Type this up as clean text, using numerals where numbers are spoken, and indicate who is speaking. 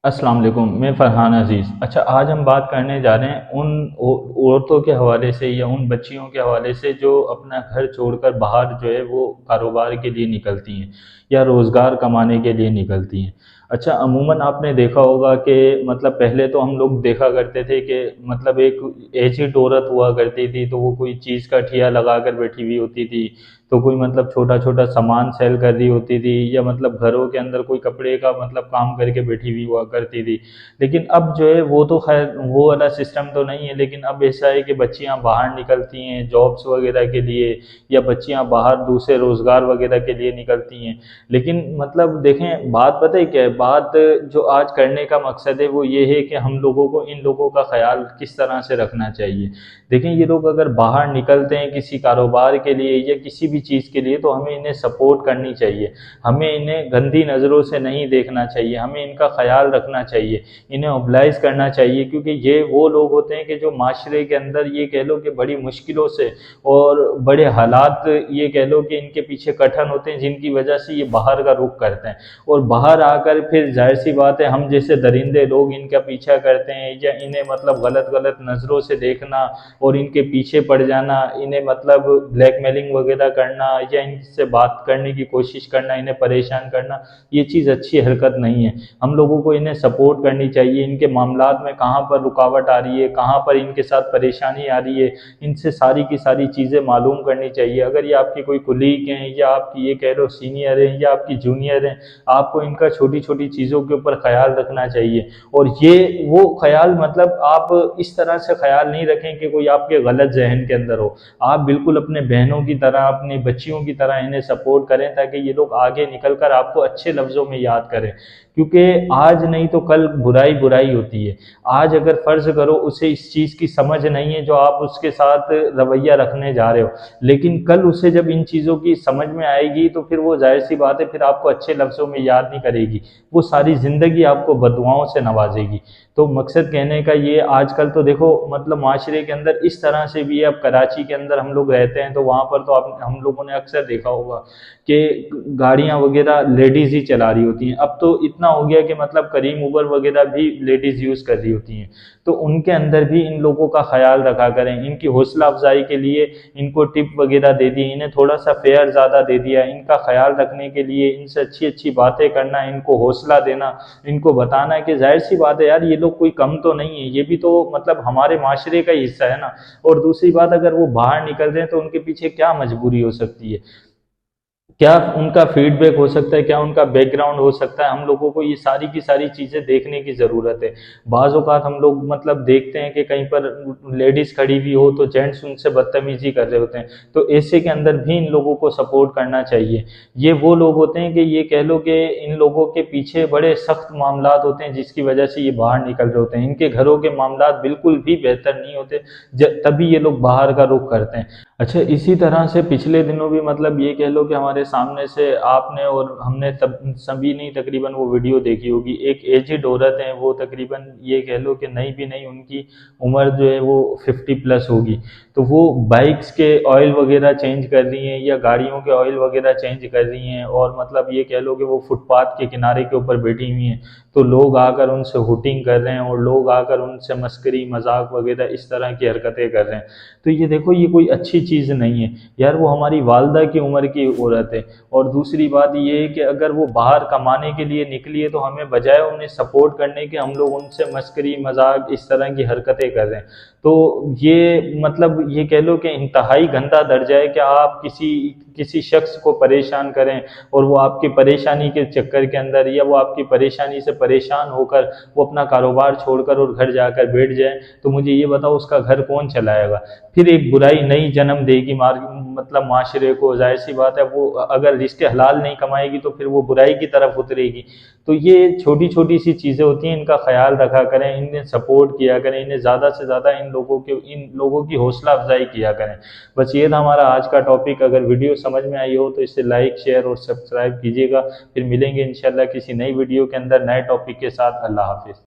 Speaker 1: السلام علیکم، میں فرحان عزیز۔ اچھا، آج ہم بات کرنے جا رہے ہیں ان عورتوں کے حوالے سے یا ان بچیوں کے حوالے سے جو اپنا گھر چھوڑ کر باہر جو ہے وہ کاروبار کے لیے نکلتی ہیں یا روزگار کمانے کے لیے نکلتی ہیں۔ اچھا، عموماً آپ نے دیکھا ہوگا کہ مطلب پہلے تو ہم لوگ دیکھا کرتے تھے کہ مطلب ایک ایجڈ عورت ہوا کرتی تھی تو وہ کوئی چیز کا ٹھیا لگا کر بیٹھی ہوئی ہوتی تھی، تو کوئی مطلب چھوٹا چھوٹا سامان سیل کر رہی ہوتی تھی، یا مطلب گھروں کے اندر کوئی کپڑے کا مطلب کام کر کے بیٹھی ہوئی ہوا کرتی تھی۔ لیکن اب جو ہے وہ تو خیر وہ والا سسٹم تو نہیں ہے، لیکن اب ایسا ہے کہ بچیاں باہر نکلتی ہیں جابس وغیرہ کے لیے، یا بچیاں باہر دوسرے روزگار وغیرہ کے لیے نکلتی ہیں۔ لیکن مطلب دیکھیں، بات پتہ ہے کیا ہے، بات جو آج کرنے کا مقصد ہے وہ یہ ہے کہ ہم لوگوں کو ان لوگوں کا خیال کس طرح سے رکھنا چاہیے۔ دیکھیں، یہ لوگ اگر باہر نکلتے ہیں کسی کاروبار کے لیے یا کسی بھی چیز کے لیے تو ہمیں انہیں سپورٹ کرنی چاہیے، ہمیں انہیں گندی نظروں سے نہیں دیکھنا چاہیے، ہمیں ان کا خیال رکھنا چاہیے، انہیں اوبلائز کرنا چاہیے، کیونکہ یہ وہ لوگ ہوتے ہیں کہ جو معاشرے کے اندر یہ کہہ لو کہ بڑی مشکلوں سے اور بڑے حالات یہ کہہ لو کہ ان کے پیچھے کٹھن ہوتے ہیں، جن کی وجہ سے یہ باہر کا رخ کرتے ہیں، اور باہر آ کر پھر ظاہر سی بات ہے ہم جیسے درندے لوگ ان کا پیچھا کرتے ہیں، یا انہیں مطلب غلط غلط نظروں سے دیکھنا اور ان کے پیچھے پڑ جانا، انہیں مطلب بلیک میلنگ وغیرہ کرنا یا ان سے بات کرنے کی کوشش کرنا، انہیں پریشان کرنا، یہ چیز اچھی حرکت نہیں ہے۔ ہم لوگوں کو انہیں سپورٹ کرنی چاہیے، ان کے معاملات میں کہاں پر رکاوٹ آ رہی ہے، کہاں پر ان کے ساتھ پریشانی آ رہی ہے، ان سے ساری کی ساری چیزیں معلوم کرنی چاہیے۔ اگر یہ آپ کی کوئی کولیگ ہیں یا آپ کی یہ کہہ لو سینئر ہیں یا آپ کی جونیئر ہیں، آپ کو ان کا چھوٹی چھوٹی چیزوں کے اوپر خیال رکھنا چاہیے، اور یہ وہ خیال مطلب آپ اس طرح سے خیال نہیں رکھیں کہ کوئی آپ کے غلط ذہن کے اندر ہو، آپ بالکل اپنے بہنوں کی طرح اپنی بچیوں کی طرح انہیں سپورٹ کریں تاکہ یہ لوگ آگے نکل کر آپ کو اچھے لفظوں میں یاد کریں، کیونکہ آج نہیں تو کل برائی برائی ہوتی ہے۔ آج اگر فرض کرو اسے اس چیز کی سمجھ نہیں ہے جو آپ اس کے ساتھ رویہ رکھنے جا رہے ہو، لیکن کل اسے جب ان چیزوں کی سمجھ میں آئے گی تو پھر وہ ظاہر سی بات ہے پھر آپ کو اچھے لفظوں میں یاد نہیں کرے گی، وہ ساری زندگی آپ کو بددعاؤں سے نوازے گی۔ تو مقصد کہنے کا یہ، آج کل تو دیکھو مطلب معاشرے کے اندر اس طرح سے بھی ہے، اب کراچی کے اندر ہم لوگ رہتے ہیں تو وہاں پر تو ہم لوگوں نے اکثر دیکھا ہوگا کہ گاڑیاں وغیرہ لیڈیز ہی چلا رہی ہوتی ہیں۔ اب تو اتنا ہو گیا کہ مطلب کریم اوبر وغیرہ بھی لیڈیز یوز کر رہی ہوتی ہیں، تو ان کے اندر بھی ان لوگوں کا خیال رکھا کریں، ان کی حوصلہ افزائی کے لیے ان کو ٹپ وغیرہ دے دی، انہیں تھوڑا سا فیئر زیادہ دے دیا، ان کا خیال رکھنے کے لیے ان سے اچھی اچھی باتیں کرنا، ان کو حوصلہ دینا، ان کو بتانا کہ ظاہر سی بات ہے یار یہ لوگ کوئی کم تو نہیں ہے، یہ بھی تو مطلب ہمارے معاشرے کا ہی حصہ ہے نا۔ اور دوسری بات، اگر وہ باہر نکل رہے ہیں تو ان کے پیچھے کیا مجبوری ہو سکتی ہے، کیا ان کا فیڈ بیک ہو سکتا ہے، کیا ان کا بیک گراؤنڈ ہو سکتا ہے، ہم لوگوں کو یہ ساری کی ساری چیزیں دیکھنے کی ضرورت ہے۔ بعض اوقات ہم لوگ مطلب دیکھتے ہیں کہ کہیں پر لیڈیز کھڑی ہوئی ہو تو جینٹس ان سے بدتمیزی کر رہے ہوتے ہیں، تو ایسے کے اندر بھی ان لوگوں کو سپورٹ کرنا چاہیے۔ یہ وہ لوگ ہوتے ہیں کہ یہ کہہ لو کہ ان لوگوں کے پیچھے بڑے سخت معاملات ہوتے ہیں جس کی وجہ سے یہ باہر نکل رہے ہوتے ہیں، ان کے گھروں کے معاملات بالکل بھی بہتر نہیں ہوتے، تبھی یہ لوگ باہر کا رخ کرتے ہیں۔ اچھا، اسی طرح سے پچھلے دنوں بھی مطلب یہ کہہ لو کہ ہمارے سامنے سے آپ نے اور ہم نے سبھی نے تقریباً وہ ویڈیو دیکھی ہوگی، ایک ایجڈ عورت ہیں، وہ تقریباً یہ کہہ لو کہ نہیں بھی نہیں ان کی عمر جو ہے وہ 50+ ہوگی، تو وہ بائکس کے آئل وغیرہ چینج کر رہی ہیں یا گاڑیوں کے آئل وغیرہ چینج کر رہی ہیں، اور مطلب یہ کہہ لو کہ وہ فٹ پاتھ کے کنارے کے اوپر بیٹھی ہوئی ہیں، تو لوگ آ کر ان سے ہوٹنگ کر رہے ہیں اور لوگ آ کر ان سے مسکری مذاق وغیرہ اس طرح کی حرکتیں کر رہے ہیں۔ تو یہ دیکھو یہ کوئی اچھی چیز نہیں ہے یار، وہ ہماری والدہ کی عمر کی عورت ہے۔ اور دوسری بات یہ ہے کہ اگر وہ باہر کمانے کے لیے نکلی ہے تو ہمیں بجائے انہیں سپورٹ کرنے کے ہم لوگ ان سے مسکری مذاق اس طرح کی حرکتیں کر رہے ہیں، تو یہ مطلب یہ کہہ لو کہ انتہائی گندا درجہ ہے کہ آپ کسی شخص کو پریشان کریں اور وہ آپ کی پریشانی کے چکر کے اندر یا وہ آپ کی پریشانی سے پریشان ہو کر وہ اپنا کاروبار چھوڑ کر اور گھر جا کر بیٹھ جائیں، تو مجھے یہ بتاؤ اس کا گھر کون چلائے گا؟ پھر ایک برائی نئی جنم دے گی مطلب معاشرے کو، ظاہر سی بات ہے وہ اگر رزق حلال نہیں کمائے گی تو پھر وہ برائی کی طرف اترے گی۔ تو یہ چھوٹی چھوٹی سی چیزیں ہوتی ہیں، ان کا خیال رکھا کریں، انہیں سپورٹ کیا کریں، انہیں زیادہ سے زیادہ ان لوگوں کی حوصلہ افزائی کیا کریں۔ بس یہ تھا ہمارا آج کا ٹاپک۔ اگر ویڈیو سمجھ میں آئی ہو تو اسے لائک شیئر اور سبسکرائب کیجیے گا۔ پھر ملیں گے انشاءاللہ کسی نئی ویڈیو کے اندر نئے ٹاپک کے ساتھ۔ اللہ حافظ۔